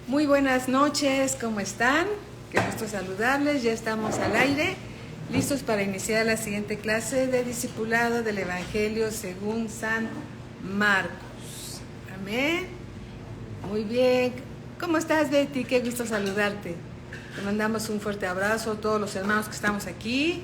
Muy buenas noches, ¿cómo están? Qué gusto saludarles, ya estamos al aire, listos para iniciar la siguiente clase de discipulado del Evangelio según San Marcos. Amén. Muy bien. ¿Cómo estás, Betty? Qué gusto saludarte. Te mandamos un fuerte abrazo a todos los hermanos que estamos aquí.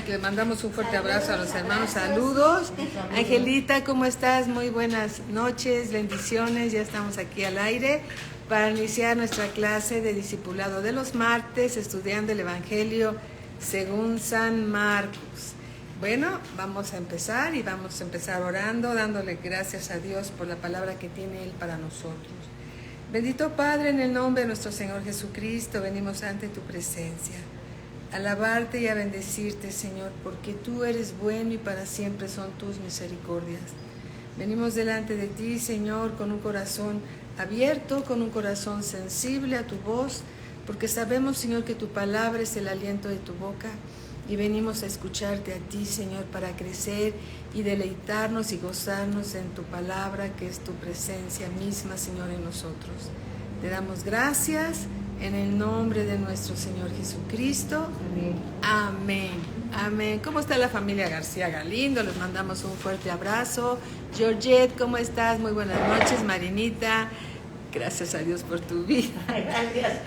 Que le mandamos un fuerte abrazo a los hermanos. Saludos. Angelita, ¿cómo estás? Muy buenas noches, bendiciones. Ya estamos aquí al aire para iniciar nuestra clase de discipulado de los martes, estudiando el Evangelio según San Marcos. Bueno, vamos a empezar y vamos a empezar orando, dándole gracias a Dios por la palabra que tiene Él para nosotros. Bendito Padre, en el nombre de nuestro Señor Jesucristo, venimos ante tu presencia, a alabarte y a bendecirte, Señor, porque tú eres bueno y para siempre son tus misericordias. Venimos delante de ti, Señor, con un corazón abierto, con un corazón sensible a tu voz, porque sabemos, Señor, que tu palabra es el aliento de tu boca, y venimos a escucharte a ti, Señor, para crecer y deleitarnos y gozarnos en tu palabra, que es tu presencia misma, Señor, en nosotros. Te damos gracias en el nombre de nuestro Señor Jesucristo. Amén. Amén. Amén. ¿Cómo está la familia García Galindo? Les mandamos un fuerte abrazo. Georgette, ¿cómo estás? Muy buenas noches. Marinita, gracias a Dios por tu vida. Gracias.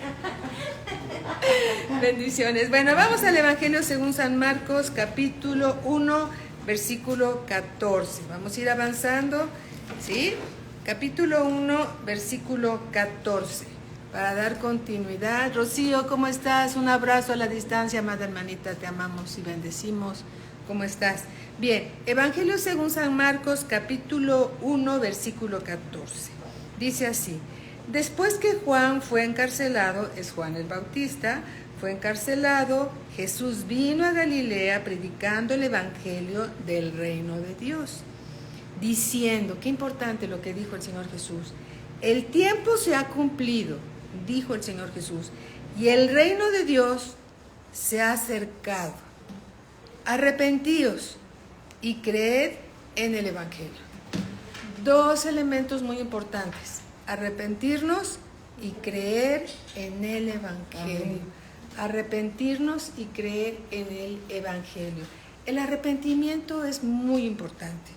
Bendiciones. Bueno, vamos al Evangelio según San Marcos, capítulo 1, versículo 14. Vamos a ir avanzando, ¿sí? Capítulo 1, versículo 14. Para dar continuidad. Rocío, ¿cómo estás? Un abrazo a la distancia, amada hermanita. Te amamos y bendecimos. ¿Cómo estás? Bien, Evangelio según San Marcos, capítulo 1, versículo 14. Dice así: después que Juan fue encarcelado, es Juan el Bautista, fue encarcelado, Jesús vino a Galilea predicando el evangelio del reino de Dios, diciendo, qué importante lo que dijo el Señor Jesús, el tiempo se ha cumplido, dijo el Señor Jesús, y el reino de Dios se ha acercado. Arrepentíos y creed en el evangelio. Dos elementos muy importantes: arrepentirnos y creer en el evangelio. Amén. Arrepentirnos y creer en el evangelio. El arrepentimiento es muy importante.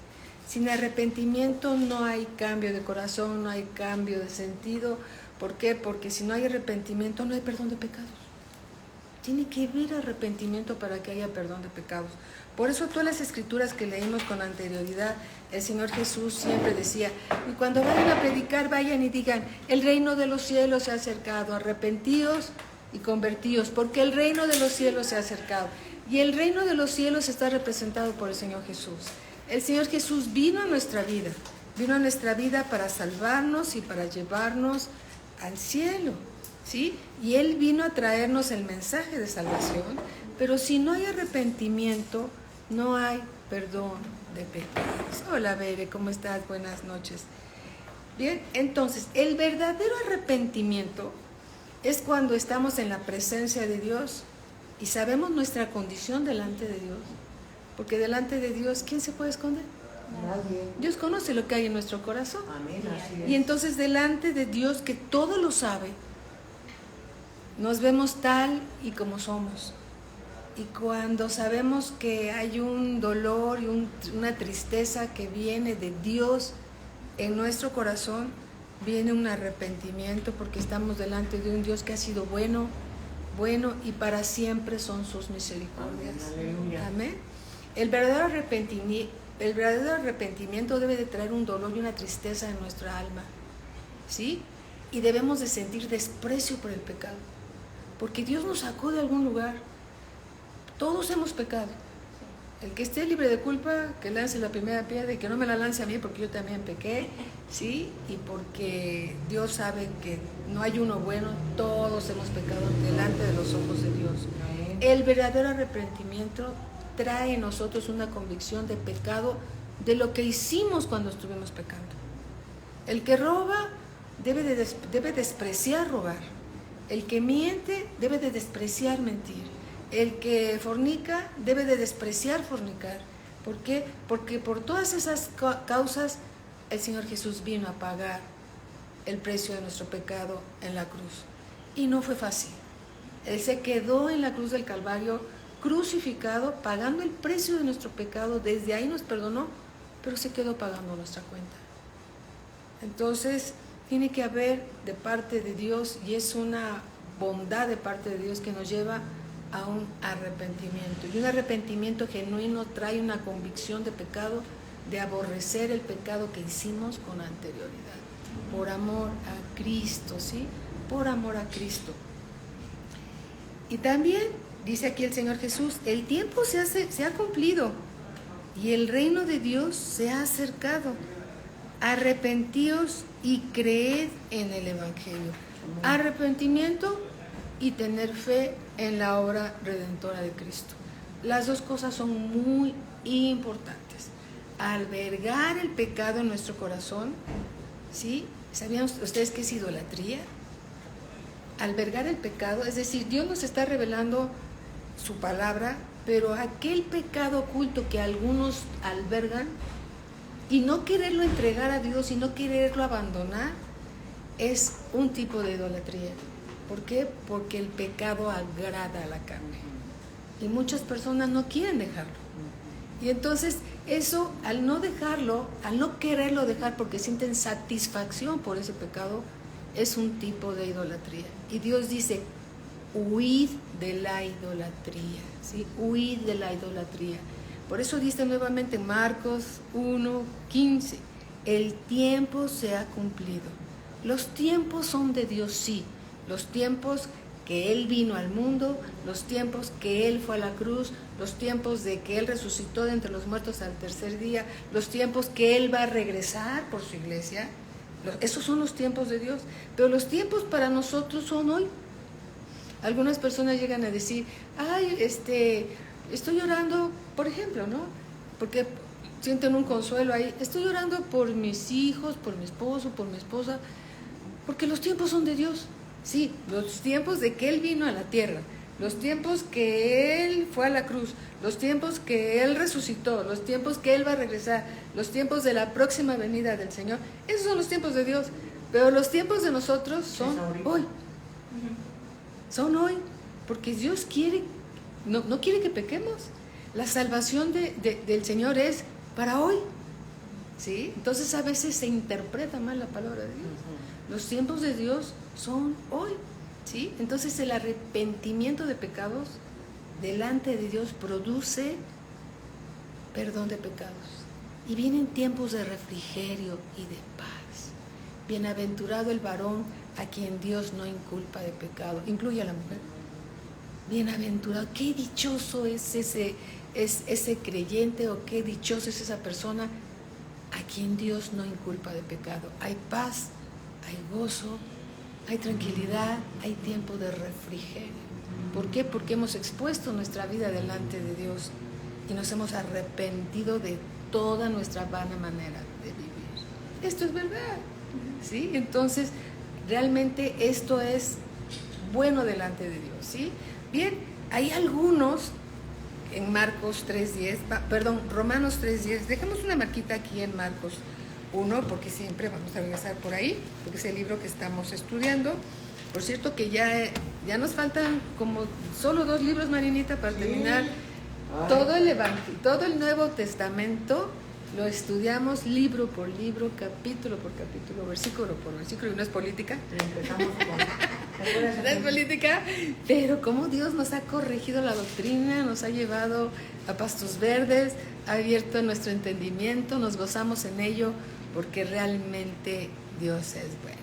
Sin arrepentimiento no hay cambio de corazón, no hay cambio de sentido. ¿Por qué? Porque si no hay arrepentimiento no hay perdón de pecados. Tiene que haber arrepentimiento para que haya perdón de pecados. Por eso todas las escrituras que leímos con anterioridad, el Señor Jesús siempre decía, y cuando vayan a predicar, vayan y digan, el reino de los cielos se ha acercado, arrepentíos y convertíos, porque el reino de los cielos se ha acercado. Y el reino de los cielos está representado por el Señor Jesús. El Señor Jesús vino a nuestra vida para salvarnos y para llevarnos al cielo, ¿sí? Y Él vino a traernos el mensaje de salvación, pero si no hay arrepentimiento, no hay perdón de pecados. Hola, Bere, ¿cómo estás? Buenas noches. Bien, entonces, el verdadero arrepentimiento es cuando estamos en la presencia de Dios y sabemos nuestra condición delante de Dios. Porque delante de Dios, ¿quién se puede esconder? Nadie. Dios conoce lo que hay en nuestro corazón. Amén, así es. Y entonces delante de Dios, que todo lo sabe, nos vemos tal y como somos. Y cuando sabemos que hay un dolor y una tristeza que viene de Dios en nuestro corazón, viene un arrepentimiento porque estamos delante de un Dios que ha sido bueno y para siempre son sus misericordias. Aleluya. Amén. El verdadero arrepentimiento debe de traer un dolor y una tristeza en nuestra alma, ¿sí? Y debemos de sentir desprecio por el pecado, porque Dios nos sacó de algún lugar. Todos hemos pecado. El que esté libre de culpa, que lance la primera piedra y que no me la lance a mí porque yo también pequé, ¿sí? Y porque Dios sabe que no hay uno bueno, todos hemos pecado delante de los ojos de Dios. El verdadero arrepentimiento trae en nosotros una convicción de pecado de lo que hicimos cuando estuvimos pecando. El que roba debe despreciar robar. El que miente debe de despreciar mentir. El que fornica debe de despreciar fornicar. ¿Por qué? Porque por todas esas causas el Señor Jesús vino a pagar el precio de nuestro pecado en la cruz. Y no fue fácil. Él se quedó en la cruz del Calvario, crucificado, pagando el precio de nuestro pecado. Desde ahí nos perdonó, pero se quedó pagando nuestra cuenta. Entonces, tiene que haber de parte de Dios, y es una bondad de parte de Dios que nos lleva a un arrepentimiento. Y un arrepentimiento genuino trae una convicción de pecado, de aborrecer el pecado que hicimos con anterioridad, por amor a Cristo, ¿sí? Por amor a Cristo. Y también, dice aquí el Señor Jesús, el tiempo se ha cumplido y el reino de Dios se ha acercado. Arrepentíos y creed en el Evangelio. Arrepentimiento y tener fe en la obra redentora de Cristo. Las dos cosas son muy importantes. Albergar el pecado en nuestro corazón, ¿sí? ¿Sabían ustedes qué es idolatría? Albergar el pecado, es decir, Dios nos está revelando su palabra, pero aquel pecado oculto que algunos albergan y no quererlo entregar a Dios y no quererlo abandonar, es un tipo de idolatría. ¿Por qué? Porque el pecado agrada a la carne y muchas personas no quieren dejarlo. Y entonces eso, al no dejarlo, al no quererlo dejar porque sienten satisfacción por ese pecado, es un tipo de idolatría. Y Dios dice, huid de la idolatría, ¿sí? Huid de la idolatría. Por eso dice nuevamente Marcos 1:15, el tiempo se ha cumplido. Los tiempos son de Dios, sí. Los tiempos que Él vino al mundo, los tiempos que Él fue a la cruz, los tiempos de que Él resucitó de entre los muertos al tercer día, los tiempos que Él va a regresar por su iglesia. Esos son los tiempos de Dios, pero los tiempos para nosotros son hoy. Algunas personas llegan a decir, ay, estoy orando, por ejemplo, ¿no? Porque sienten un consuelo ahí, estoy orando por mis hijos, por mi esposo, por mi esposa, porque los tiempos son de Dios. Sí, los tiempos de que Él vino a la tierra, los tiempos que Él fue a la cruz, los tiempos que Él resucitó, los tiempos que Él va a regresar, los tiempos de la próxima venida del Señor, esos son los tiempos de Dios. Pero los tiempos de nosotros son hoy. Son hoy, porque Dios quiere, no quiere que pequemos. La salvación del Señor es para hoy, ¿sí? Entonces a veces se interpreta mal la palabra de Dios. Los tiempos de Dios son hoy, ¿sí? Entonces el arrepentimiento de pecados delante de Dios produce perdón de pecados. Y vienen tiempos de refrigerio y de paz. Bienaventurado el varón a quien Dios no inculpa de pecado, incluye a la mujer. Bienaventurado, qué dichoso es ese creyente, o qué dichoso es esa persona a quien Dios no inculpa de pecado. Hay paz, hay gozo, hay tranquilidad, hay tiempo de refrigerio. ¿Por qué? Porque hemos expuesto nuestra vida delante de Dios y nos hemos arrepentido de toda nuestra vana manera de vivir. Esto es verdad, ¿sí? Entonces, realmente esto es bueno delante de Dios, ¿sí? Bien, hay algunos en Marcos 3:10, Romanos 3:10, dejamos una marquita aquí en Marcos 1, porque siempre vamos a regresar por ahí, porque es el libro que estamos estudiando. Por cierto que ya nos faltan como solo 2 libros, Marinita, para terminar todo el Evangelio, todo el Nuevo Testamento. Lo estudiamos libro por libro, capítulo por capítulo, versículo por versículo, y no es política. Empezamos con... No es política, pero como Dios nos ha corregido la doctrina, nos ha llevado a pastos verdes, ha abierto nuestro entendimiento, nos gozamos en ello, porque realmente Dios es bueno.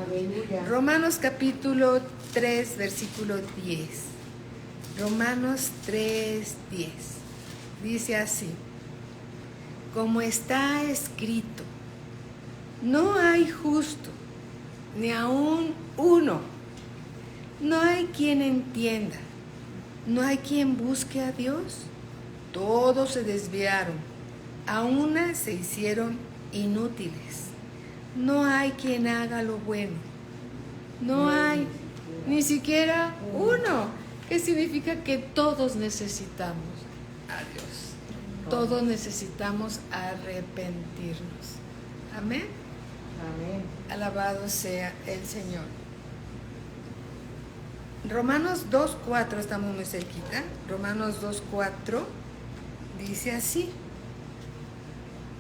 Aleluya. Romanos capítulo 3, versículo 10. Romanos 3:10. Dice así: como está escrito, no hay justo, ni aun uno. No hay quien entienda, no hay quien busque a Dios. Todos se desviaron, a una se hicieron inútiles. No hay quien haga lo bueno. No hay ni siquiera uno. ¿Qué significa? Que todos necesitamos a Dios. Todos necesitamos arrepentirnos. Amén. Amén. Alabado sea el Señor. Romanos 2:4, estamos muy cerquita. Romanos 2:4 dice así.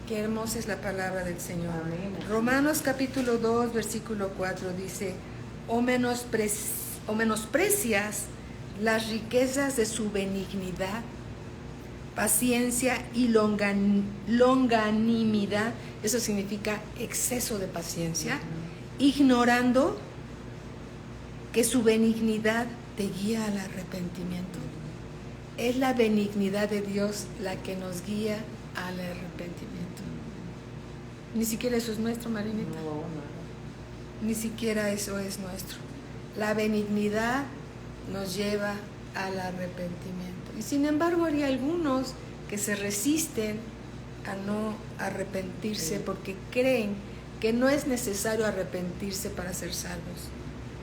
Qué hermosa es la palabra del Señor. Amén. Romanos capítulo 2, versículo 4 dice, o menosprecias las riquezas de su benignidad, paciencia y longanimidad, eso significa exceso de paciencia, ignorando que su benignidad te guía al arrepentimiento. Es la benignidad de Dios la que nos guía al arrepentimiento. Ni siquiera eso es nuestro, Marinita. No. Ni siquiera eso es nuestro. La benignidad nos lleva al arrepentimiento. Y sin embargo hay algunos que se resisten a no arrepentirse porque creen que no es necesario arrepentirse para ser salvos.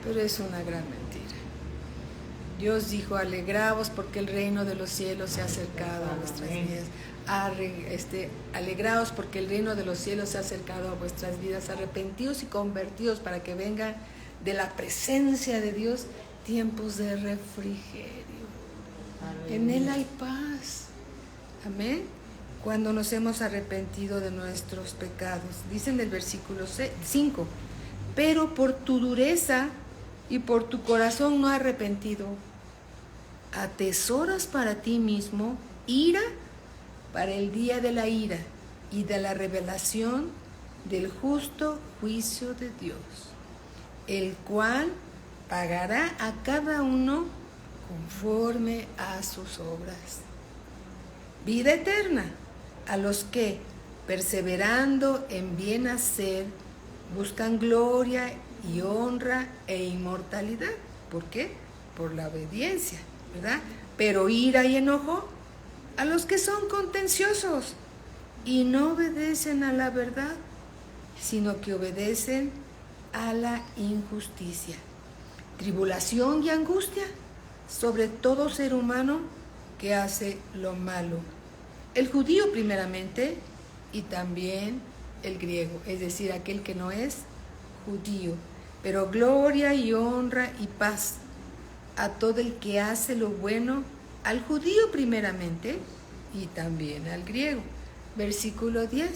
Pero es una gran mentira. Dios dijo, alegraos porque el reino de los cielos se ha acercado a vuestras vidas. Alegraos porque el reino de los cielos se ha acercado a vuestras vidas. Arrepentidos y convertidos para que vengan de la presencia de Dios tiempos de refrigerio. En Él hay paz. Amén. Cuando nos hemos arrepentido de nuestros pecados. Dice en el versículo 5, pero por tu dureza y por tu corazón no arrepentido, atesoras para ti mismo ira para el día de la ira y de la revelación del justo juicio de Dios, el cual pagará a cada uno conforme a sus obras. Vida eterna a los que, perseverando en bien hacer, buscan gloria y honra e inmortalidad. ¿Por qué? Por la obediencia, ¿verdad? Pero ira y enojo a los que son contenciosos y no obedecen a la verdad, sino que obedecen a la injusticia. Tribulación y angustia sobre todo ser humano que hace lo malo. El judío primeramente y también el griego, es decir, aquel que no es judío. Pero gloria y honra y paz a todo el que hace lo bueno, al judío primeramente y también al griego. Versículo 10,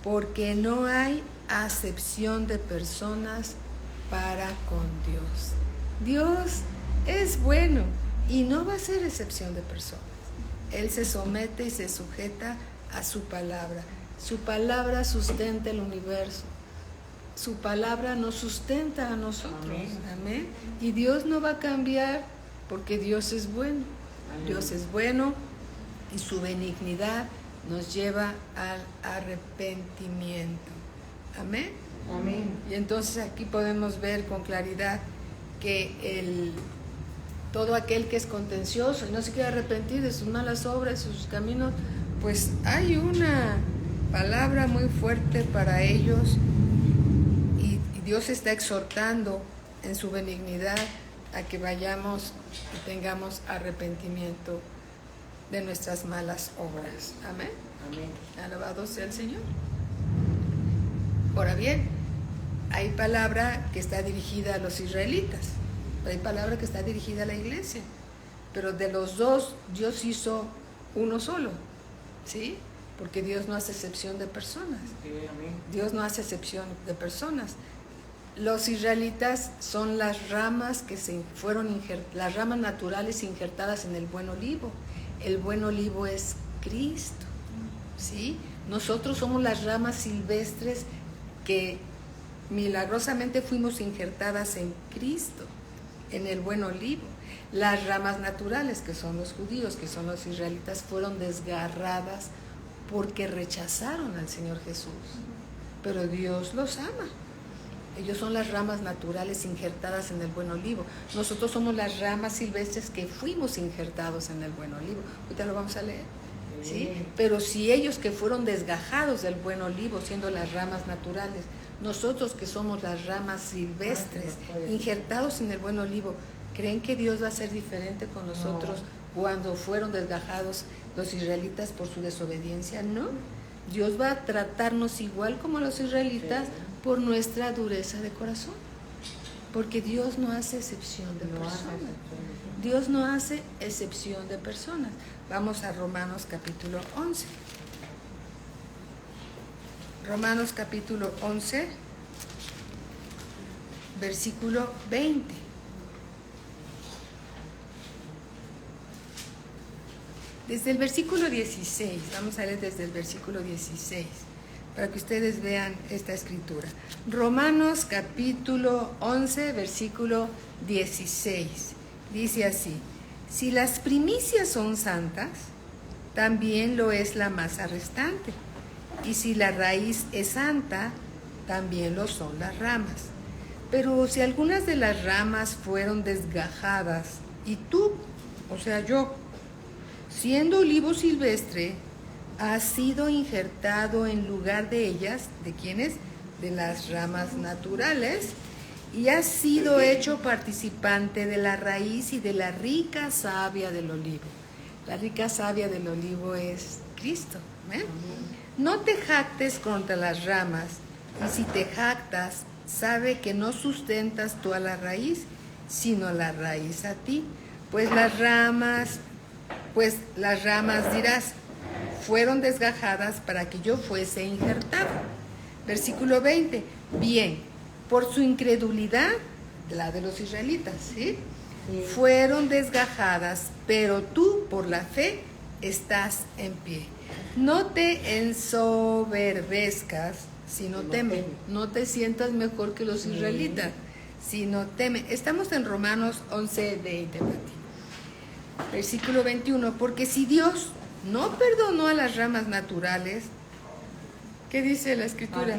porque no hay acepción de personas para con Dios. Dios es bueno y no va a ser excepción de personas. Él se somete y se sujeta a su palabra. Su palabra sustenta el universo. Su palabra nos sustenta a nosotros. Amén. Amén. Y Dios no va a cambiar porque Dios es bueno. Amén. Dios es bueno y su benignidad nos lleva al arrepentimiento. Amén. Amén. Y entonces aquí podemos ver con claridad que todo aquel que es contencioso y no se quiere arrepentir de sus malas obras, de sus caminos, pues hay una palabra muy fuerte para ellos y Dios está exhortando en su benignidad a que vayamos y tengamos arrepentimiento de nuestras malas obras. Amén. Amén. Alabado sea el Señor. Ahora bien, hay palabra que está dirigida a los israelitas, hay palabra que está dirigida a la iglesia, pero de los dos Dios hizo uno solo, ¿sí? Porque Dios no hace excepción de personas. Sí, amén. Dios no hace excepción de personas. Los israelitas son las ramas que las ramas naturales injertadas en el buen olivo. El buen olivo es Cristo, ¿sí? Nosotros somos las ramas silvestres que milagrosamente fuimos injertadas en Cristo, en el buen olivo. Las ramas naturales, que son los judíos, que son los israelitas, fueron desgarradas porque rechazaron al Señor Jesús. Pero Dios los ama. Ellos son las ramas naturales injertadas en el buen olivo. Nosotros somos las ramas silvestres que fuimos injertados en el buen olivo. Ahorita lo vamos a leer, ¿sí? Pero si ellos que fueron desgajados del buen olivo, siendo las ramas naturales, nosotros que somos las ramas silvestres, injertados en el buen olivo, ¿creen que Dios va a ser diferente con nosotros cuando fueron desgajados los israelitas por su desobediencia? No. Dios va a tratarnos igual como los israelitas, por nuestra dureza de corazón. Porque Dios no hace excepción de personas. Dios no hace excepción de personas. Vamos a Romanos capítulo 11. Romanos capítulo 11, versículo 20. Desde el versículo 16, vamos a leer desde el versículo 16, para que ustedes vean esta escritura. Romanos capítulo 11, versículo 16, dice así: si las primicias son santas, también lo es la masa restante. Y si la raíz es santa, también lo son las ramas. Pero si algunas de las ramas fueron desgajadas, y tú, o sea yo, siendo olivo silvestre, has sido injertado en lugar de ellas, ¿de quiénes? De las ramas naturales, y has sido hecho participante de la raíz y de la rica savia del olivo. La rica savia del olivo es Cristo. ¿Eh? No te jactes contra las ramas, y si te jactas, sabe que no sustentas tú a la raíz, sino la raíz a ti. Pues las ramas dirás, fueron desgajadas para que yo fuese injertado. Versículo 20, bien, por su incredulidad, la de los israelitas, ¿sí? Fueron desgajadas, pero tú por la fe estás en pie. No te ensoberbezcas, sino teme. No te sientas mejor que los israelitas, sino teme. Estamos en Romanos 11, 20, versículo 21. Porque si Dios no perdonó a las ramas naturales, ¿qué dice la escritura?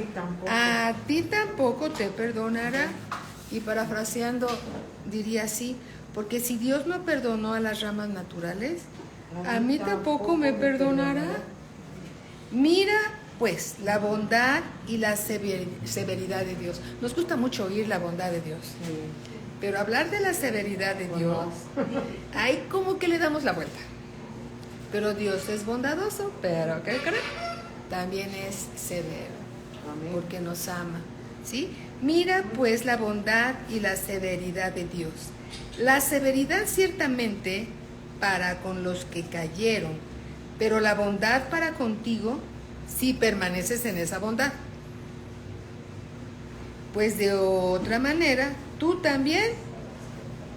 A ti tampoco te perdonará. Y parafraseando diría así: porque si Dios no perdonó a las ramas naturales, a mí tampoco me perdonará. Mira pues la bondad y la severidad de Dios. Nos gusta mucho oír la bondad de Dios, pero hablar de la severidad de Dios, ahí como que le damos la vuelta. Pero Dios es bondadoso, pero ¿qué creen? También es severo, porque nos ama, ¿sí? Mira pues la bondad y la severidad de Dios. La severidad ciertamente para con los que cayeron, pero la bondad para contigo si permaneces en esa bondad. Pues de otra manera, tú también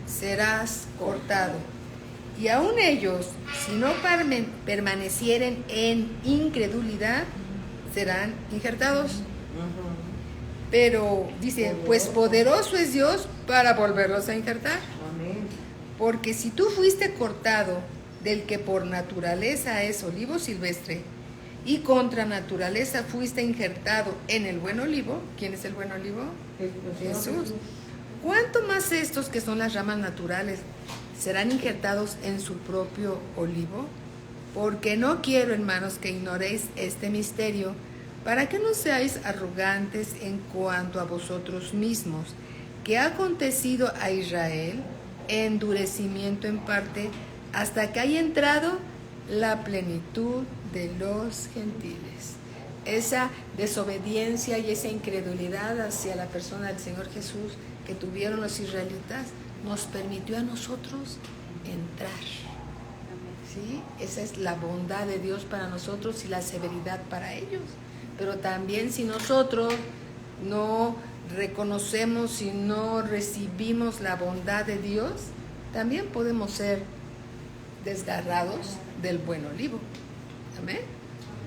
serás cortado. Y aun ellos, si no permanecieren en incredulidad, serán injertados. Pero dice, pues poderoso es Dios para volverlos a injertar. Porque si tú fuiste cortado del que por naturaleza es olivo silvestre, y contra naturaleza fuiste injertado en el buen olivo. ¿Quién es el buen olivo? Jesús. ¿Cuánto más estos que son las ramas naturales serán injertados en su propio olivo? Porque no quiero, hermanos, que ignoréis este misterio, para que no seáis arrogantes en cuanto a vosotros mismos, que ha acontecido a Israel endurecimiento en parte, hasta que haya entrado la plenitud de los gentiles. Esa desobediencia y esa incredulidad hacia la persona del Señor Jesús que tuvieron los israelitas nos permitió a nosotros entrar. ¿Sí? Esa es la bondad de Dios para nosotros y la severidad para ellos. Pero también si nosotros no reconocemos y no recibimos la bondad de Dios, también podemos ser desgarrados del buen olivo. Amén.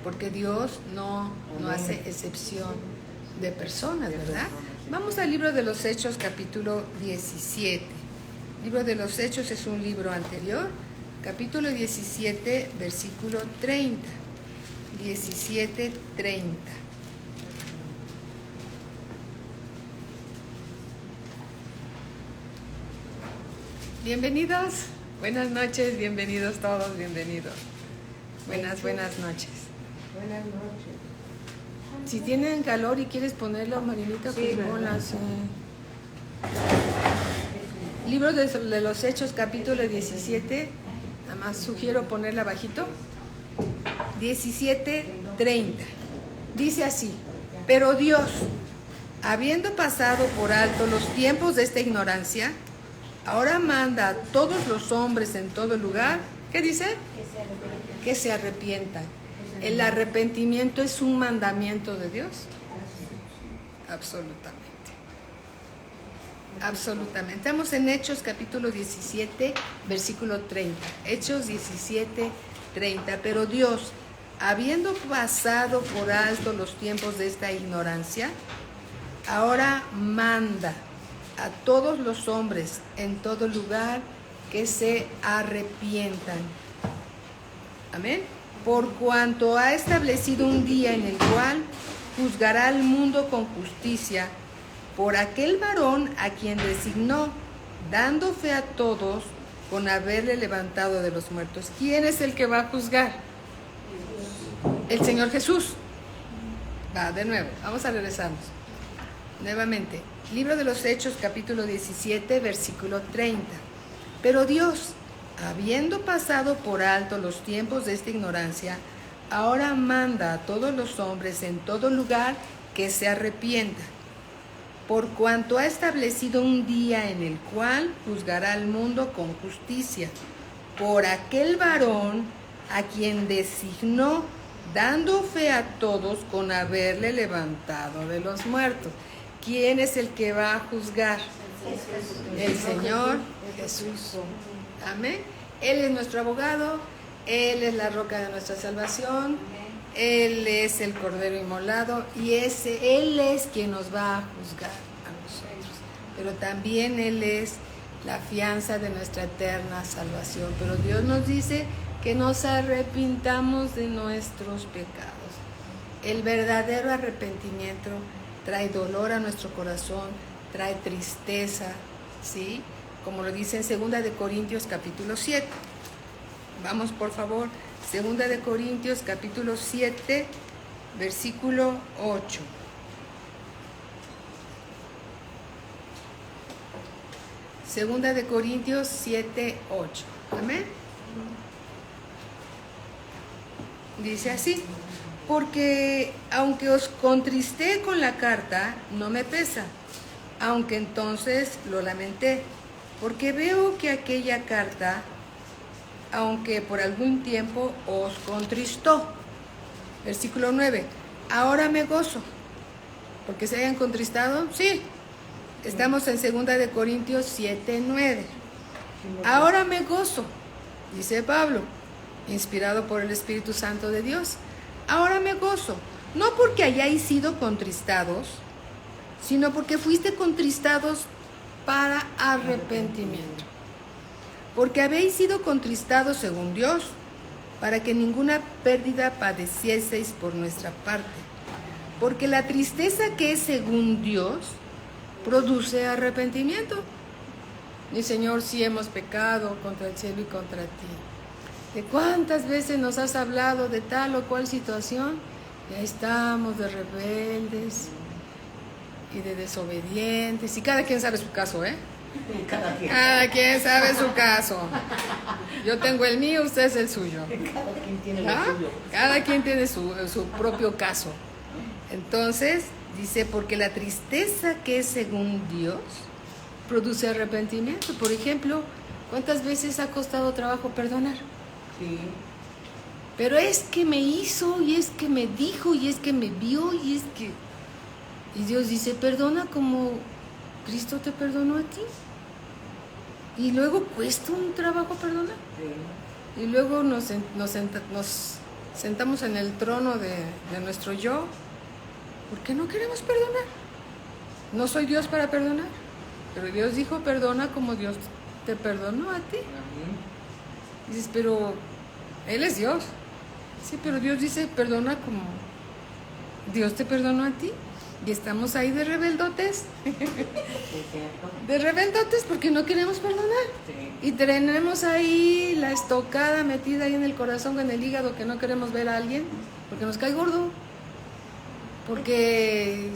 Porque Dios no hace excepción de personas, ¿verdad? Vamos al libro de los Hechos, capítulo 17. El libro de los Hechos es un libro anterior, capítulo 17, versículo 30. 17:30. Bienvenidos, buenas noches, bienvenidos todos, bienvenidos. Buenas noches. Buenas noches. Si tienen calor y quieres ponerlo, Marinita, pues ponlas. Libro de los Hechos, capítulo 17, nada más sugiero ponerla bajito. 17:30. Dice así: pero Dios, habiendo pasado por alto los tiempos de esta ignorancia, ahora manda a todos los hombres en todo lugar, ¿qué dice? Que se arrepientan. ¿El arrepentimiento es un mandamiento de Dios? Absolutamente. Absolutamente. Estamos en Hechos capítulo 17, versículo 30. Hechos 17, 30. Pero Dios, habiendo pasado por alto los tiempos de esta ignorancia, ahora manda a todos los hombres en todo lugar que se arrepientan. Amén. Por cuanto ha establecido un día en el cual juzgará al mundo con justicia por aquel varón a quien designó, dando fe a todos con haberle levantado de los muertos. ¿Quién es el que va a juzgar? El Señor Jesús. Va, de nuevo, vamos a regresarnos. Nuevamente, libro de los Hechos, capítulo 17, versículo 30. Pero Dios, habiendo pasado por alto los tiempos de esta ignorancia, ahora manda a todos los hombres en todo lugar que se arrepientan, por cuanto ha establecido un día en el cual juzgará al mundo con justicia, por aquel varón a quien designó, dando fe a todos con haberle levantado de los muertos. ¿Quién es el que va a juzgar? El Señor Jesús. Amén. Él es nuestro abogado, Él es la roca de nuestra salvación, Él es el Cordero inmolado y Él es quien nos va a juzgar a nosotros. Pero también Él es la fianza de nuestra eterna salvación. Pero Dios nos dice que nos arrepintamos de nuestros pecados. El verdadero arrepentimiento trae dolor a nuestro corazón, trae tristeza, ¿sí? Como lo dice en 2 de Corintios capítulo 7. Vamos por favor, 2 de Corintios capítulo 7, versículo 8. Segunda de Corintios 7, 8. Amén. Dice así: porque aunque os contristé con la carta, no me pesa, aunque entonces lo lamenté, porque veo que aquella carta, aunque por algún tiempo os contristó. Versículo 9. Ahora me gozo. ¿Porque se hayan contristado? Sí. Estamos en 2 de Corintios 7, 9. Ahora me gozo, dice Pablo, inspirado por el Espíritu Santo de Dios. Ahora me gozo, no porque hayáis sido contristados, sino porque fuiste contristados para arrepentimiento. Porque habéis sido contristados según Dios, para que ninguna pérdida padecieseis por nuestra parte. Porque la tristeza que es según Dios produce arrepentimiento. Mi Señor, si hemos pecado contra el cielo y contra ti. ¿De cuántas veces nos has hablado de tal o cual situación? Ya estamos de rebeldes y de desobedientes. Y cada quien sabe su caso, ¿eh? Cada quien sabe su caso. Yo tengo el mío, usted es el suyo. Cada quien tiene lo suyo. Cada quien tiene su propio caso. Entonces, dice, porque la tristeza que es según Dios produce arrepentimiento. Por ejemplo, ¿cuántas veces ha costado trabajo perdonar? Sí. Pero es que me hizo, y es que me dijo, y es que me vio, y es que... Y Dios dice, perdona como Cristo te perdonó a ti. Y luego cuesta un trabajo perdonar. Sí. Y luego nos sentamos en el trono de nuestro yo. ¿Por qué no queremos perdonar? No soy Dios para perdonar. Pero Dios dijo, perdona como Dios te perdonó a ti. Dices, pero Él es Dios. Sí, pero Dios dice, perdona como Dios te perdonó a ti. Y estamos ahí de rebeldotes. De rebeldotes porque no queremos perdonar. Sí. Y tenemos ahí la estocada metida ahí en el corazón, en el hígado, que no queremos ver a alguien porque nos cae gordo. Porque,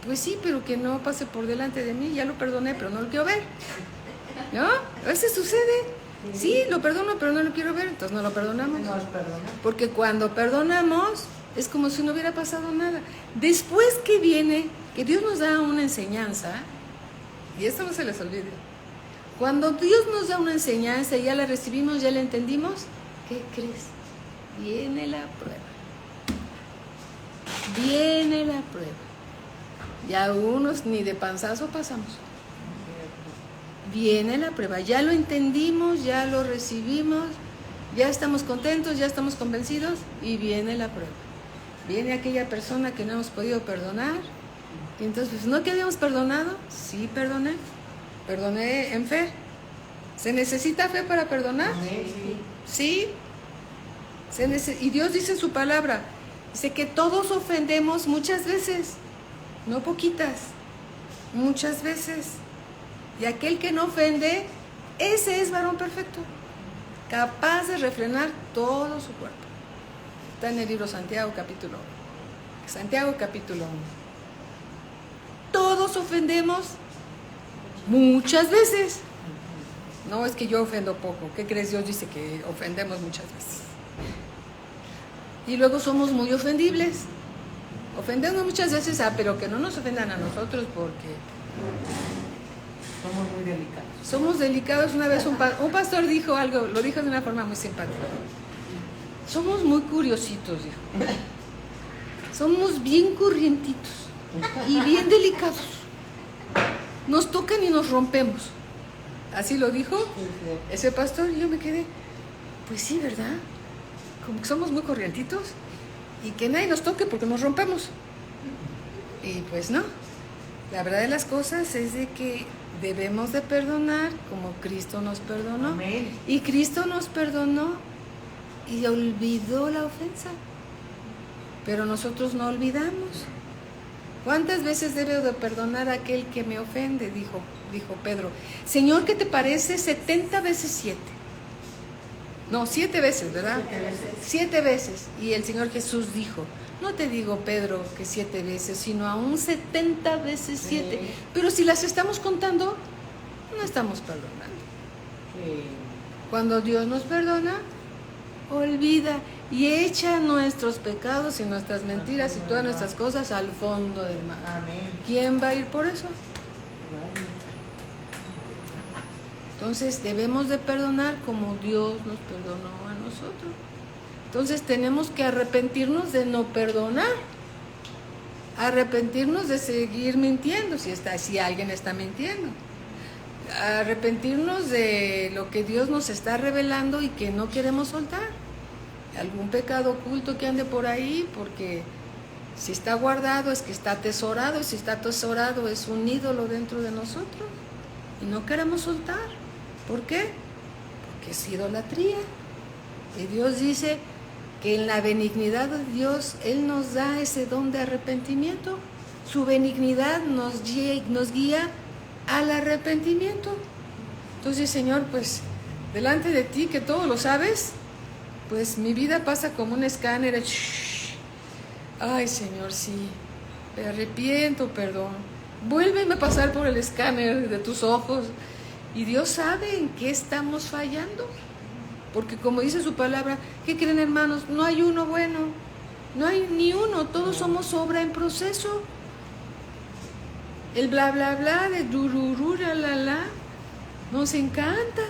pues sí, pero que no pase por delante de mí. Ya lo perdoné, pero no lo quiero ver. ¿No? A veces sucede. Sí, lo perdono, pero no lo quiero ver. Entonces no lo perdonamos. Nos perdona. Porque cuando perdonamos, es como si no hubiera pasado nada. Después que viene, que Dios nos da una enseñanza, y esto no se les olvide, cuando Dios nos da una enseñanza y ya la recibimos, ya la entendimos, ¿qué crees? Viene la prueba. Viene la prueba. Y a unos ni de panzazo pasamos. Viene la prueba. Ya lo entendimos, ya lo recibimos, ya estamos contentos, ya estamos convencidos y viene la prueba. Viene aquella persona que no hemos podido perdonar. Y entonces, pues, ¿no que habíamos perdonado? Sí, perdoné. Perdoné en fe. ¿Se necesita fe para perdonar? Sí. Y Dios dice en su palabra, dice que todos ofendemos muchas veces, no poquitas, muchas veces. Y aquel que no ofende, ese es varón perfecto, capaz de refrenar todo su cuerpo. Está en el libro Santiago capítulo 1. Santiago capítulo 1. Todos ofendemos muchas veces. No es que yo ofendo poco. ¿Qué crees? Dios dice que ofendemos muchas veces. Y luego somos muy ofendibles. Ofendemos muchas veces, pero que no nos ofendan a nosotros porque somos muy delicados. Somos delicados. Una vez un pastor dijo algo, lo dijo de una forma muy simpática. Somos muy curiositos, dijo. Somos bien corrientitos y bien delicados. Nos tocan y nos rompemos. Así lo dijo ese pastor y yo me quedé, pues sí, ¿verdad? Como que somos muy corrientitos y que nadie nos toque porque nos rompemos. Y pues no, la verdad de las cosas es de que debemos de perdonar como Cristo nos perdonó. Amén. Y Cristo nos perdonó y olvidó la ofensa, pero nosotros no olvidamos. ¿Cuántas veces debo de perdonar a aquel que me ofende? Dijo Pedro. Señor, ¿qué te parece? 70 veces 7. No, 7 veces, ¿verdad? 7 veces. Y el Señor Jesús dijo, no te digo, Pedro, que 7 veces, sino aún 70 veces 7. Sí. Pero si las estamos contando, no estamos perdonando. Sí. Cuando Dios nos perdona, olvida y echa nuestros pecados y nuestras mentiras y todas nuestras cosas al fondo del mar. Amén. ¿Quién va a ir por eso? Entonces debemos de perdonar como Dios nos perdonó a nosotros. Entonces tenemos que arrepentirnos de no perdonar, arrepentirnos de seguir mintiendo si alguien está mintiendo, arrepentirnos de lo que Dios nos está revelando y que no queremos soltar, algún pecado oculto que ande por ahí, porque si está guardado es que está atesorado, y si está atesorado es un ídolo dentro de nosotros y no queremos soltar. ¿Por qué? Porque es idolatría. Y Dios dice que en la benignidad de Dios, Él nos da ese don de arrepentimiento. Su benignidad nos guía al arrepentimiento. Entonces, Señor, pues, delante de ti, que todo lo sabes, pues mi vida pasa como un escáner. Ay, Señor, sí, me arrepiento, perdón. Vuélveme a pasar por el escáner de tus ojos. Y Dios sabe en qué estamos fallando. Porque como dice su palabra, ¿qué creen, hermanos? No hay uno bueno. No hay ni uno. Todos somos obra en proceso. El bla, bla, bla de dururú, la, nos encanta.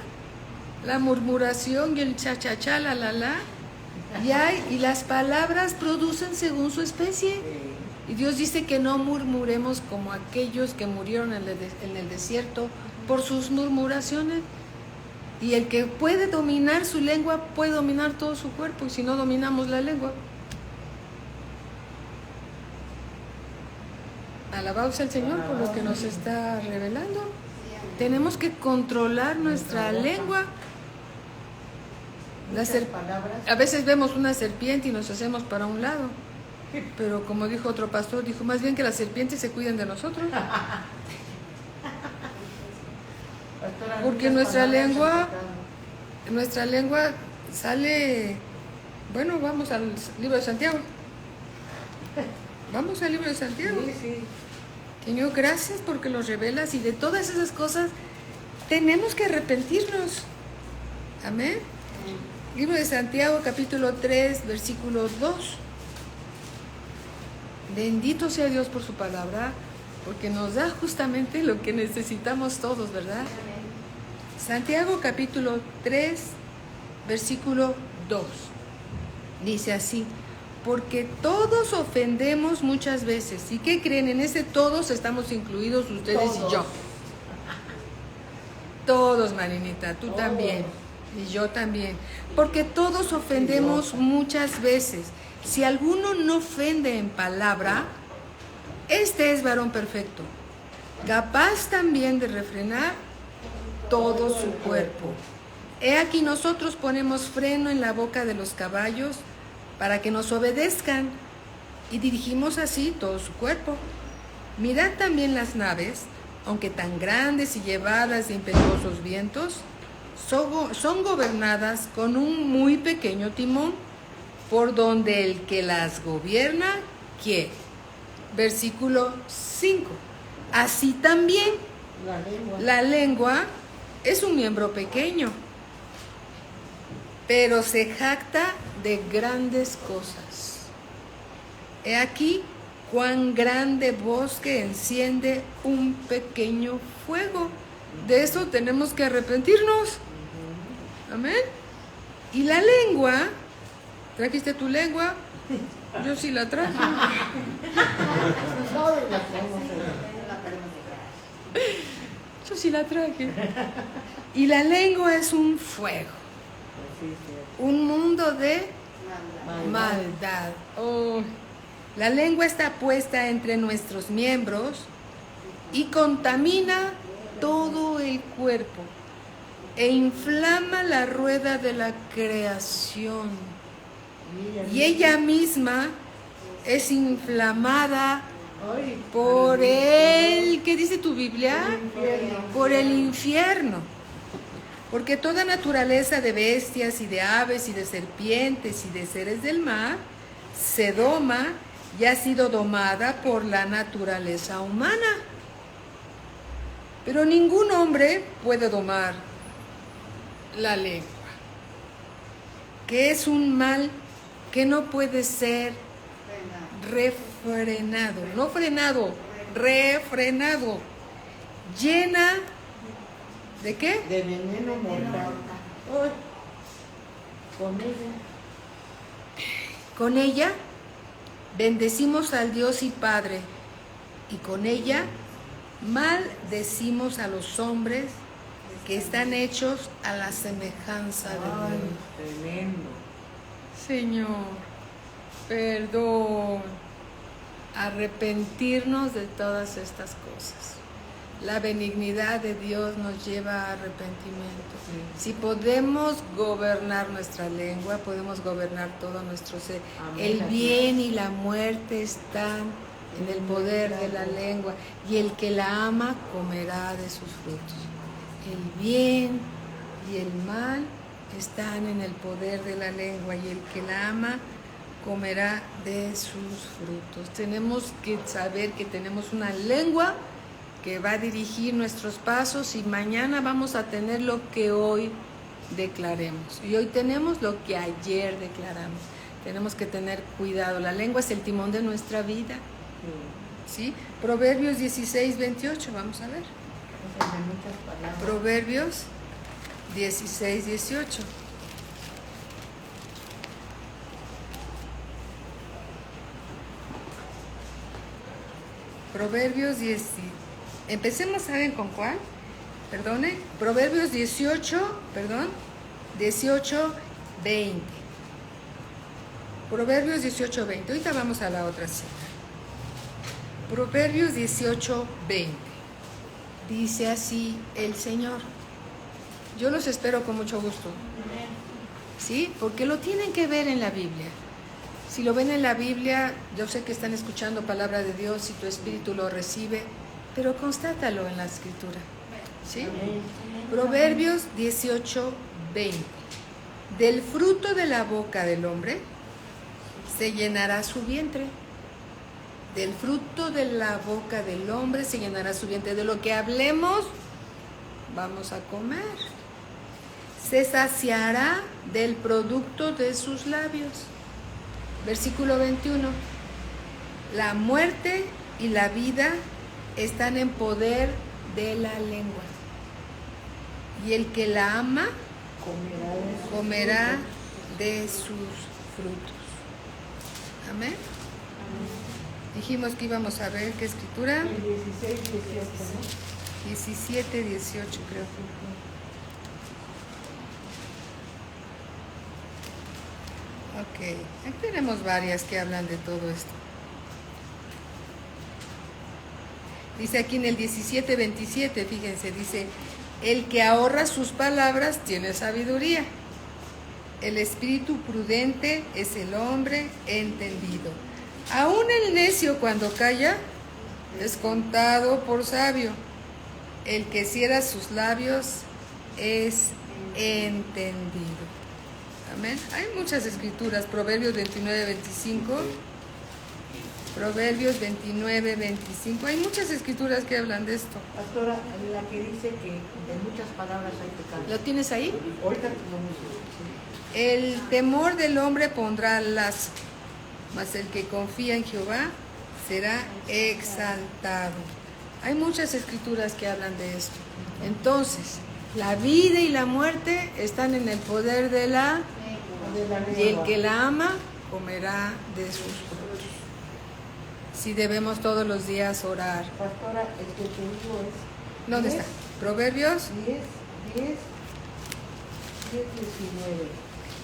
La murmuración y el cha, la. Y las palabras producen según su especie. Y Dios dice que no murmuremos como aquellos que murieron en el desierto por sus murmuraciones. Y el que puede dominar su lengua puede dominar todo su cuerpo. Y si no dominamos la lengua, alabados al Señor por lo que nos está revelando. Tenemos que controlar nuestra lengua. A veces vemos una serpiente y nos hacemos para un lado. Pero como dijo otro pastor, dijo más bien que las serpientes se cuiden de nosotros. Porque nuestra lengua sale. Bueno, vamos al libro de Santiago. Vamos al libro de Santiago. Sí. Señor, gracias porque los revelas y de todas esas cosas tenemos que arrepentirnos. Amén. Libro de Santiago, capítulo 3, versículo 2. Bendito sea Dios por su palabra, porque nos da justamente lo que necesitamos todos, ¿verdad? Santiago capítulo 3, versículo 2. Dice así: porque todos ofendemos muchas veces. ¿Y qué creen? En ese todos estamos incluidos ustedes Todos. y yo. Todos, Marinita, tú Todos. también. Y yo también. Porque todos ofendemos muchas veces. Si alguno no ofende en palabra, este es varón perfecto, capaz también de refrenar todo su cuerpo. He aquí nosotros ponemos freno en la boca de los caballos para que nos obedezcan y dirigimos así todo su cuerpo. Mirad también las naves, aunque tan grandes y llevadas de impetuosos vientos, son gobernadas con un muy pequeño timón, por donde el que las gobierna quiere. Versículo 5. Así también la lengua es un miembro pequeño, pero se jacta de grandes cosas. He aquí cuán grande bosque enciende un pequeño fuego. De eso tenemos que arrepentirnos. Amén. Y la lengua, ¿trajiste tu lengua? Yo sí la traje. Yo sí la traje. Y la lengua es un fuego, un mundo de maldad. Oh. La lengua está puesta entre nuestros miembros y contamina todo el cuerpo e inflama la rueda de la creación. Y ella misma es inflamada por el, ¿qué dice tu Biblia? Por el infierno. Porque toda naturaleza de bestias y de aves y de serpientes y de seres del mar se doma y ha sido domada por la naturaleza humana. Pero ningún hombre puede domar la lengua, que es un mal que no puede ser refrenado, no frenado, refrenado, llena ¿de qué? De veneno mortal. Ay, Con ella bendecimos al Dios y Padre, y con ella maldecimos a los hombres que están hechos a la semejanza de Dios. Tremendo. Señor, perdón, arrepentirnos de todas estas cosas. La benignidad de Dios nos lleva a arrepentimiento. Si podemos gobernar nuestra lengua, podemos gobernar todo nuestro ser. El bien y la muerte están en el poder de la lengua, y el que la ama comerá de sus frutos. El bien y el mal están en el poder de la lengua, y el que la ama comerá de sus frutos. Tenemos que saber que tenemos una lengua que va a dirigir nuestros pasos, y mañana vamos a tener lo que hoy declaremos. Y hoy tenemos lo que ayer declaramos. Tenemos que tener cuidado. La lengua es el timón de nuestra vida. ¿Sí? Proverbios 16, 28, vamos a ver. Proverbios 16, 18. Proverbios 10. Empecemos, ¿saben con cuál? Perdone. Proverbios 18, 20. Proverbios 18, 20. Ahorita vamos a la otra cita. Proverbios 18, 20. Dice así el Señor. Yo los espero con mucho gusto. ¿Sí? Porque lo tienen que ver en la Biblia. Si lo ven en la Biblia, yo sé que están escuchando palabra de Dios y tu espíritu lo recibe, pero constátalo en la Escritura. ¿Sí? Proverbios 18, 20. Del fruto de la boca del hombre se llenará su vientre. Del fruto de la boca del hombre se llenará su vientre. De lo que hablemos, vamos a comer. Se saciará del producto de sus labios. Versículo 21. La muerte y la vida están en poder de la lengua. Y el que la ama comerá de sus frutos. Amén. Dijimos que íbamos a ver qué escritura. El 16, 18, ¿no? 17, 18 creo. Ok, aquí tenemos varias que hablan de todo esto. Dice aquí en el 17, 27, fíjense, dice, el que ahorra sus palabras tiene sabiduría. El espíritu prudente es el hombre entendido. Aún el necio cuando calla es contado por sabio. El que cierra sus labios es entendido. Amén. Hay muchas escrituras, Proverbios 29, 25. Proverbios 29, 25. Hay muchas escrituras que hablan de esto. Pastora, la que dice que de muchas palabras hay pecado. ¿Lo tienes ahí? Ahorita lo mismo. El temor del hombre pondrá lazo, mas el que confía en Jehová será exaltado. Hay muchas escrituras que hablan de esto. Entonces, la vida y la muerte están en el poder de la... Y el que la ama comerá de sus frutos. Si debemos todos los días orar. Pastora, el que te digo es... ¿Dónde está? Proverbios 10, 10, 19.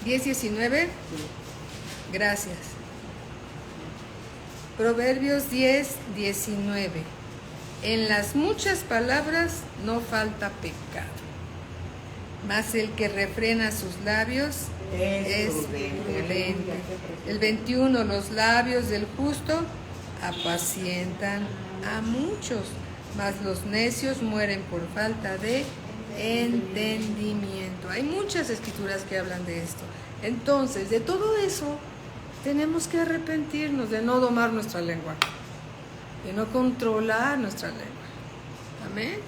10, 19. Sí. Gracias. Proverbios 10, 19. En las muchas palabras no falta pecado, mas el que refrena sus labios es prudente. El 21, los labios del justo apacientan a muchos, mas los necios mueren por falta de entendimiento. Hay muchas escrituras que hablan de esto. Entonces, de todo eso, tenemos que arrepentirnos de no domar nuestra lengua, de no controlar nuestra lengua. Amén.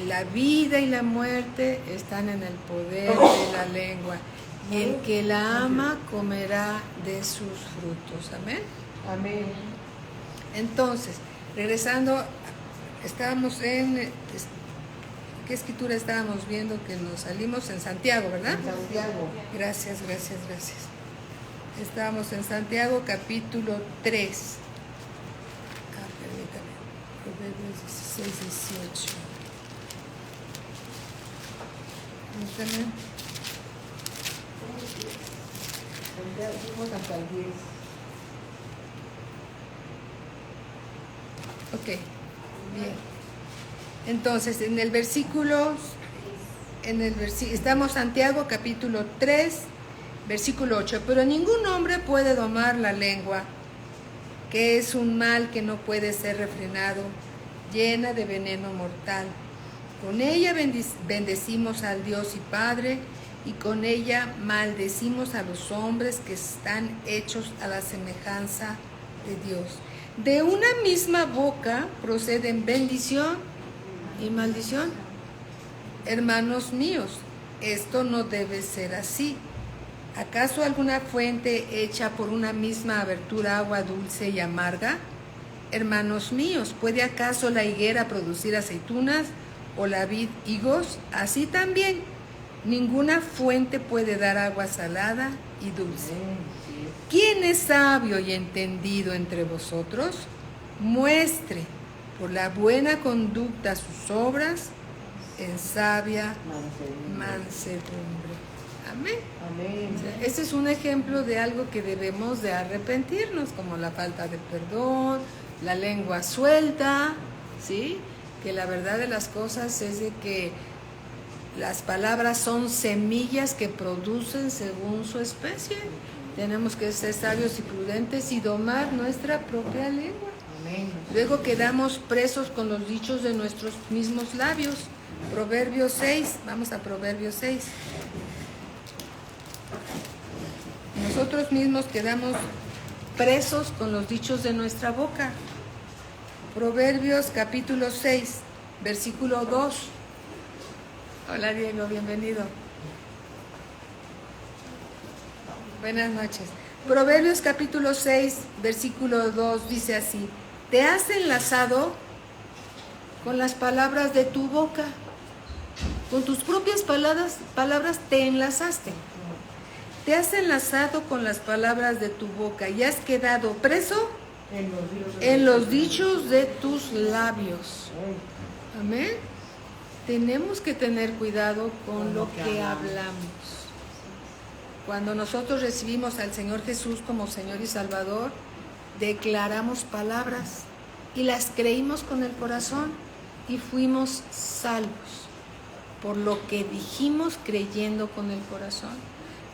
La vida y la muerte están en el poder de la lengua. Y el que la ama comerá de sus frutos. Amén. Amén. Entonces, regresando, estábamos en... ¿Qué escritura estábamos viendo que nos salimos? En Santiago, ¿verdad? En Santiago. Gracias. Estábamos en Santiago, capítulo 3. Permítame. Proverbios 16, 18. Permítame. Fuimos hasta el 10. Ok, bien. Entonces, en el versículo, estamos Santiago capítulo 3, versículo 8. Pero ningún hombre puede domar la lengua, que es un mal que no puede ser refrenado, llena de veneno mortal. Con ella bendecimos al Dios y Padre, y con ella maldecimos a los hombres que están hechos a la semejanza de Dios. De una misma boca proceden bendición y maldición. Hermanos míos, esto no debe ser así. ¿Acaso alguna fuente hecha por una misma abertura agua dulce y amarga? Hermanos míos, ¿puede acaso la higuera producir aceitunas o la vid higos? Así también, ninguna fuente puede dar agua salada y dulce. ¿Quién es sabio y entendido entre vosotros? Muestre por la buena conducta sus obras en sabia mansedumbre. Amén. Amén. Este es un ejemplo de algo que debemos de arrepentirnos, como la falta de perdón, la lengua suelta, ¿sí? Que la verdad de las cosas es de que las palabras son semillas que producen según su especie. Tenemos que ser sabios y prudentes y domar nuestra propia lengua. Amén. Luego quedamos presos con los dichos de nuestros mismos labios. Proverbios 6, vamos a Proverbios 6. Nosotros mismos quedamos presos con los dichos de nuestra boca. Proverbios capítulo 6, versículo 2. Hola Diego, bienvenido. Buenas noches. Proverbios capítulo 6, versículo 2 dice así: te has enlazado con las palabras de tu boca. Con tus propias palabras te enlazaste. Te has enlazado con las palabras de tu boca y has quedado preso en los dichos de tus labios. Amén. Tenemos que tener cuidado con lo que hablamos. Cuando nosotros recibimos al Señor Jesús como Señor y Salvador, declaramos palabras y las creímos con el corazón y fuimos salvos por lo que dijimos creyendo con el corazón.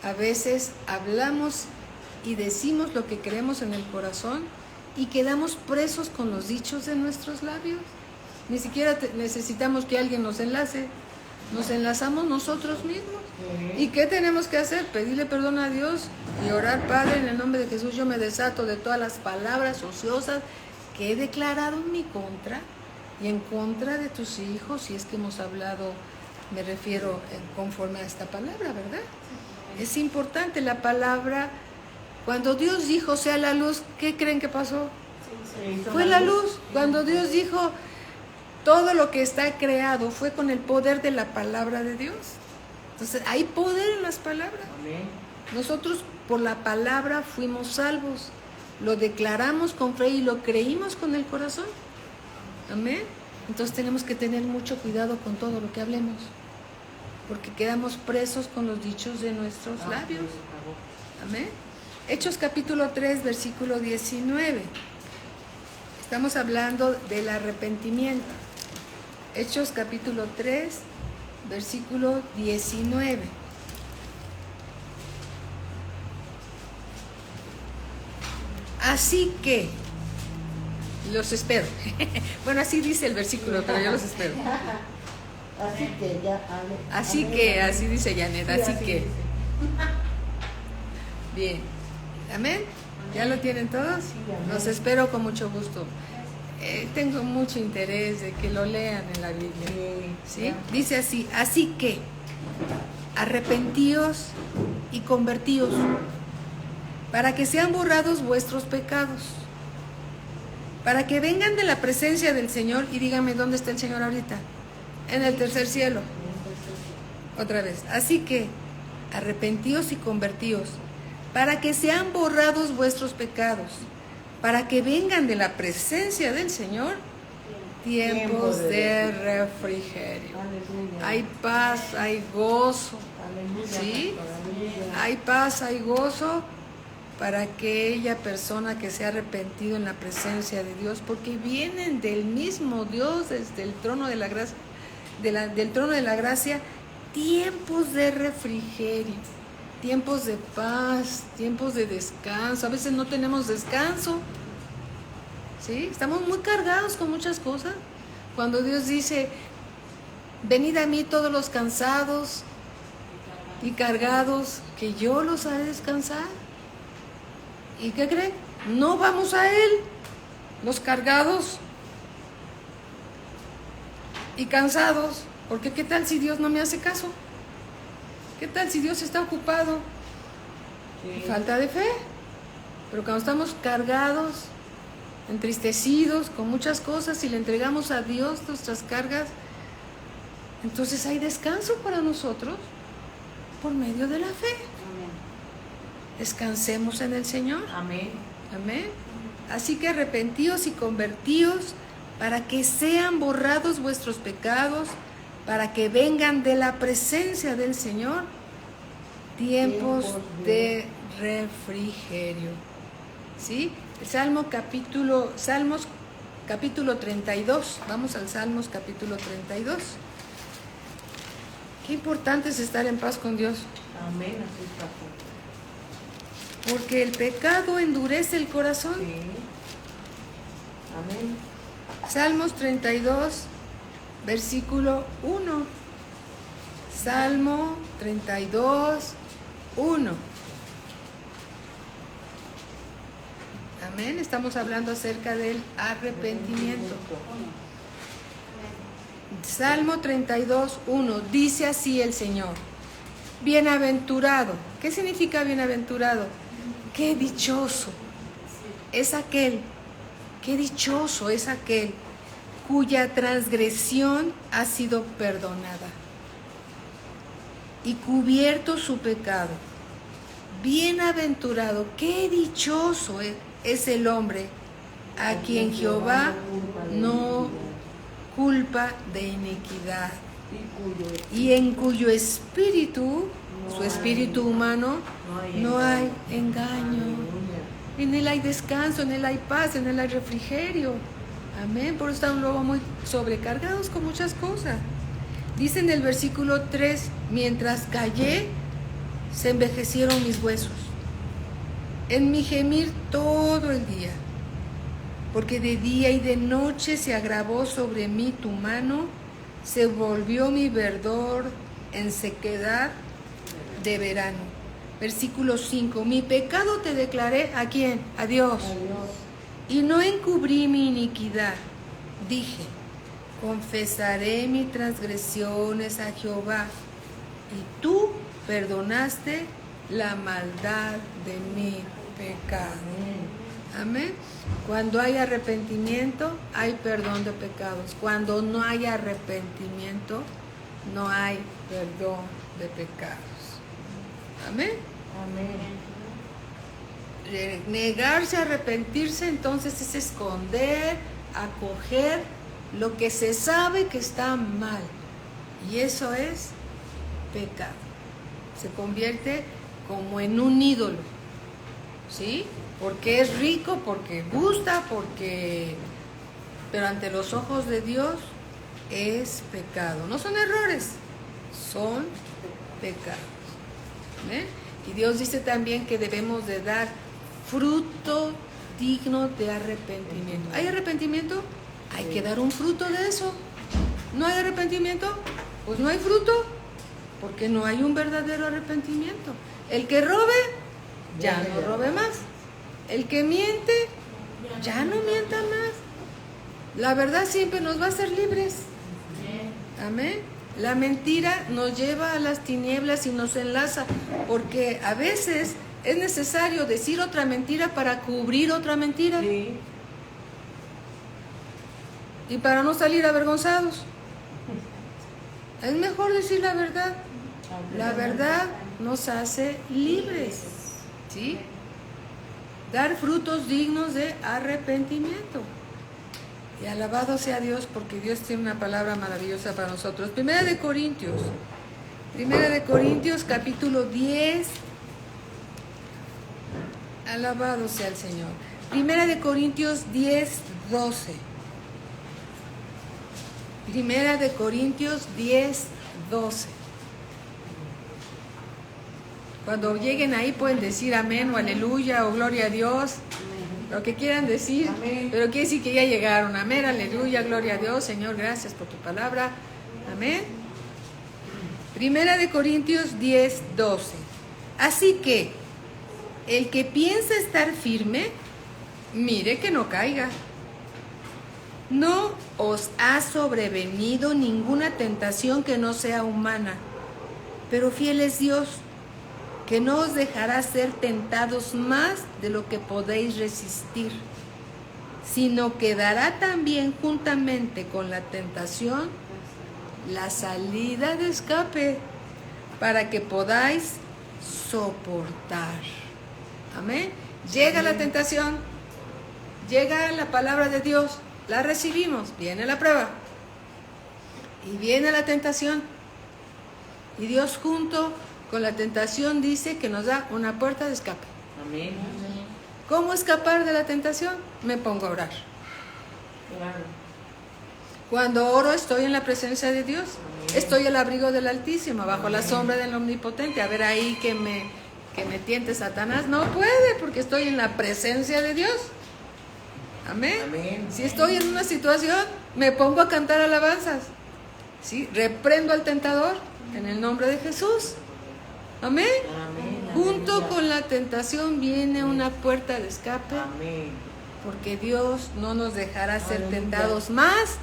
A veces hablamos y decimos lo que creemos en el corazón y quedamos presos con los dichos de nuestros labios. Ni siquiera necesitamos que alguien nos enlace, nos enlazamos nosotros mismos. ¿Y qué tenemos que hacer? Pedirle perdón a Dios y orar: Padre, en el nombre de Jesús yo me desato de todas las palabras ociosas que he declarado en mi contra y en contra de tus hijos, si es que hemos hablado, me refiero conforme a esta palabra, ¿verdad? Es importante la palabra. Cuando Dios dijo sea la luz, ¿qué creen que pasó? Fue la luz. Cuando Dios dijo todo lo que está creado, fue con el poder de la palabra de Dios. Entonces hay poder en las palabras. Nosotros por la palabra fuimos salvos. Lo declaramos con fe y lo creímos con el corazón. Amén. Entonces tenemos que tener mucho cuidado con todo lo que hablemos, porque quedamos presos con los dichos de nuestros labios. Amén. Hechos capítulo 3, versículo 19. Estamos hablando del arrepentimiento. Hechos capítulo 3, versículo 19. Así que, los espero. Bueno, así dice el versículo, pero yo los espero. Así que ya, Así que, así dice Janet, así que. Bien. Amén. ¿Ya lo tienen todos? Los espero con mucho gusto. Tengo mucho interés de que lo lean en la Biblia. ¿Sí? Dice así: así que arrepentíos y convertíos, para que sean borrados vuestros pecados, para que vengan de la presencia del Señor. Y díganme, ¿dónde está el Señor ahorita? En el tercer cielo. Otra vez. Así que arrepentíos y convertíos, para que sean borrados vuestros pecados, para que vengan de la presencia del Señor tiempos de refrigerio. Hay paz, hay gozo. ¿Sí? Hay paz, hay gozo para aquella persona que se ha arrepentido en la presencia de Dios, porque vienen del mismo Dios, desde el trono de la gracia, del trono de la gracia, tiempos de refrigerio, tiempos de paz, tiempos de descanso. A veces no tenemos descanso, ¿sí? Estamos muy cargados con muchas cosas. Cuando Dios dice: venid a mí todos los cansados y cargados, que yo los haré descansar. ¿Y qué creen? No vamos a Él, los cargados y cansados, porque ¿qué tal si Dios no me hace caso? ¿Qué tal si Dios está ocupado? Falta de fe. Pero cuando estamos cargados, entristecidos con muchas cosas y le entregamos a Dios nuestras cargas, entonces hay descanso para nosotros por medio de la fe. Descansemos en el Señor. Amén. Amén. Así que arrepentíos y convertíos, para que sean borrados vuestros pecados, para que vengan de la presencia del Señor tiempos de refrigerio. ¿Sí? Salmos capítulo 32. Vamos al Salmos capítulo 32. Qué importante es estar en paz con Dios. Amén, así está. Porque el pecado endurece el corazón. Sí. Amén. Salmos 32, versículo 1. Salmo 32, 1. Amén. Estamos hablando acerca del arrepentimiento. Salmo 32, 1. Dice así el Señor: bienaventurado. ¿Qué significa bienaventurado? qué dichoso es aquel, qué dichoso es aquel cuya transgresión ha sido perdonada y cubierto su pecado. Bienaventurado, qué dichoso es el hombre a quien Jehová no culpa de iniquidad y en cuyo espíritu, su espíritu humano, no hay engaño. En él hay descanso, en él hay paz, en él hay refrigerio. Amén. Por eso están luego muy sobrecargados con muchas cosas. Dice en el versículo 3, mientras callé, se envejecieron mis huesos. En mi gemir todo el día, porque de día y de noche se agravó sobre mí tu mano, se volvió mi verdor en sequedad de verano. Versículo 5, mi pecado te declaré, ¿a quién? A Dios. Y no encubrí mi iniquidad. Dije, confesaré mis transgresiones a Jehová, y tú perdonaste la maldad de mi pecado. Amén. Cuando hay arrepentimiento, hay perdón de pecados. Cuando no hay arrepentimiento, no hay perdón de pecados. Amén. Negarse a arrepentirse, entonces, es esconder, acoger lo que se sabe que está mal. Y eso es pecado. Se convierte como en un ídolo. ¿Sí? Porque es rico, porque gusta, pero ante los ojos de Dios es pecado. No son errores, son pecados. ¿Eh? Y Dios dice también que debemos de dar fruto digno de arrepentimiento. ¿Hay arrepentimiento? Hay que dar un fruto de eso. ¿No hay arrepentimiento? Pues no hay fruto, porque no hay un verdadero arrepentimiento. El que robe, ya no robe más. El que miente, ya no mienta más. La verdad siempre nos va a hacer libres. Amén. La mentira nos lleva a las tinieblas y nos enlaza, porque a veces es necesario decir otra mentira para cubrir otra mentira. Sí. Y para no salir avergonzados. Es mejor decir la verdad. La verdad nos hace libres. ¿Sí? Dar frutos dignos de arrepentimiento. Y alabado sea Dios, porque Dios tiene una palabra maravillosa para nosotros. Primera de Corintios capítulo 10. Alabado sea el Señor. Primera de Corintios 10, 12. Primera de Corintios 10, 12. Cuando lleguen ahí pueden decir amén o aleluya o gloria a Dios, lo que quieran decir, amén. Pero quiere decir que ya llegaron. Amén, aleluya, gloria a Dios, Señor, gracias por tu palabra. Amén. Primera de Corintios 10, 12. Así que el que piensa estar firme, mire que no caiga. No os ha sobrevenido ninguna tentación que no sea humana, pero fiel es Dios, que no os dejará ser tentados más de lo que podéis resistir, sino que dará también juntamente con la tentación la salida de escape, para que podáis soportar. Amén. Llega la tentación, llega la palabra de Dios, la recibimos, viene la prueba y viene la tentación, y Dios junto con la tentación dice que nos da una puerta de escape. Amén. ¿Cómo escapar de la tentación? Me pongo a orar. Claro. Cuando oro estoy en la presencia de Dios. Amén. Estoy al abrigo del Altísimo, bajo la sombra del Omnipotente. A ver ahí que me tiente Satanás. No puede, porque estoy en la presencia de Dios. Amén. Amén. Si estoy en una situación, me pongo a cantar alabanzas. ¿Sí? Reprendo al tentador en el nombre de Jesús. Amén. Amén. Junto con la tentación viene una puerta de escape, Amén. porque Dios no nos dejará ser Aleluya. tentados más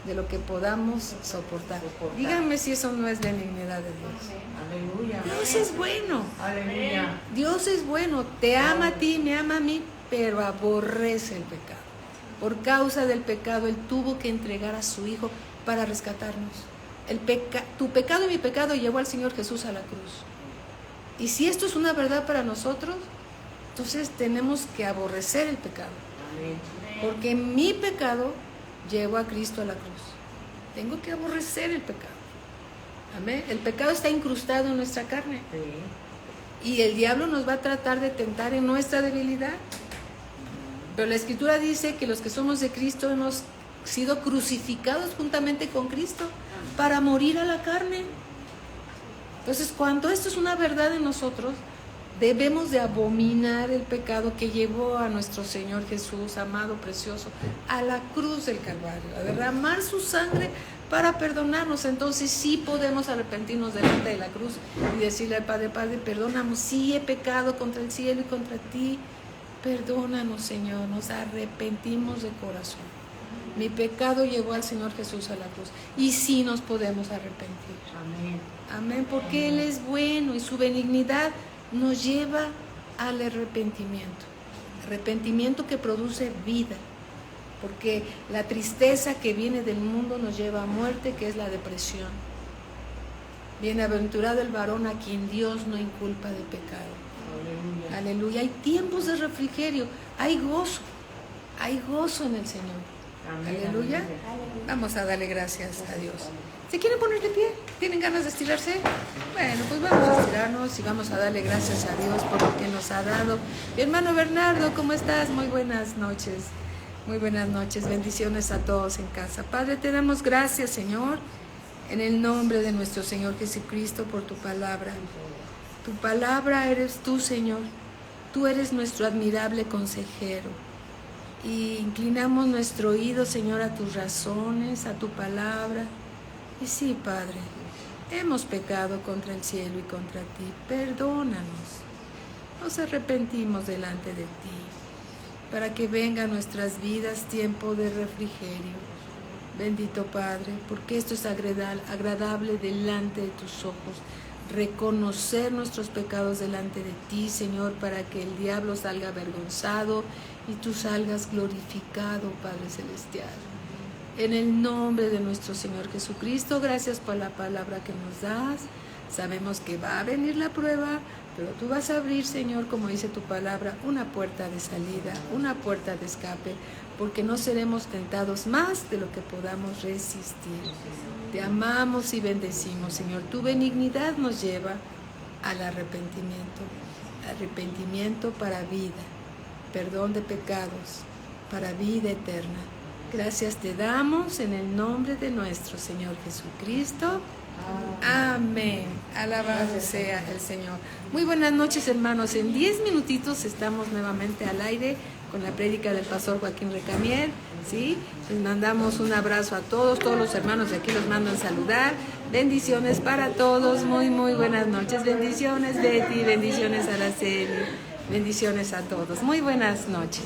de lo que podamos soportar. Díganme si eso no es benignidad de Dios. Aleluya. Dios es bueno. Aleluya. Dios es bueno, te ama a ti, me ama a mí, pero aborrece el pecado. Por causa del pecado, Él tuvo que entregar a su Hijo para rescatarnos. Tu pecado y mi pecado llevó al Señor Jesús a la cruz. Y si esto es una verdad para nosotros, entonces tenemos que aborrecer el pecado. Porque mi pecado llevó a Cristo a la cruz. Tengo que aborrecer el pecado. Amén. El pecado está incrustado en nuestra carne. Y el diablo nos va a tratar de tentar en nuestra debilidad. Pero la Escritura dice que los que somos de Cristo hemos sido crucificados juntamente con Cristo para morir a la carne. Entonces, cuando esto es una verdad en nosotros, debemos de abominar el pecado que llevó a nuestro Señor Jesús, amado, precioso, a la cruz del Calvario, a derramar su sangre para perdonarnos. Entonces sí podemos arrepentirnos delante de la cruz y decirle al Padre, Padre, perdónanos, sí he pecado contra el cielo y contra ti, perdónanos, Señor, nos arrepentimos de corazón. Mi pecado llevó al Señor Jesús a la cruz y sí nos podemos arrepentir. Amén. Amén, porque Él es bueno y su benignidad nos lleva al arrepentimiento. Arrepentimiento que produce vida, porque la tristeza que viene del mundo nos lleva a muerte, que es la depresión. Bienaventurado el varón a quien Dios no inculpa de pecado. Aleluya. Aleluya. Hay tiempos de refrigerio, hay gozo en el Señor. Amén. Aleluya. Aleluya. Vamos a darle gracias a Dios. ¿Se quieren poner de pie? ¿Tienen ganas de estirarse? Bueno, pues vamos a estirarnos y vamos a darle gracias a Dios por lo que nos ha dado. Mi hermano Bernardo, ¿cómo estás? Muy buenas noches. Muy buenas noches. Bendiciones a todos en casa. Padre, te damos gracias, Señor, en el nombre de nuestro Señor Jesucristo por tu palabra. Tu palabra eres tú, Señor. Tú eres nuestro admirable consejero. Y inclinamos nuestro oído, Señor, a tus razones, a tu palabra. Y sí, Padre, hemos pecado contra el cielo y contra ti. Perdónanos. Nos arrepentimos delante de ti, para que venga a nuestras vidas tiempo de refrigerio. Bendito Padre, porque esto es agradable delante de tus ojos. Reconocer nuestros pecados delante de ti, Señor, para que el diablo salga avergonzado y tú salgas glorificado, Padre Celestial. En el nombre de nuestro Señor Jesucristo, gracias por la palabra que nos das. Sabemos que va a venir la prueba, pero tú vas a abrir, Señor, como dice tu palabra, una puerta de salida, una puerta de escape, porque no seremos tentados más de lo que podamos resistir. Te amamos y bendecimos, Señor. Tu benignidad nos lleva al arrepentimiento para vida, perdón de pecados, para vida eterna. Gracias te damos en el nombre de nuestro Señor Jesucristo. Amén. Alabado sea el Señor. Muy buenas noches, hermanos. En 10 minutitos estamos nuevamente al aire con la prédica del pastor Joaquín Recamier, ¿sí? Les mandamos un abrazo a todos los hermanos de aquí los mandan saludar. Bendiciones para todos. Muy buenas noches. Bendiciones, Betty. Bendiciones a la serie. Bendiciones a todos. Muy buenas noches.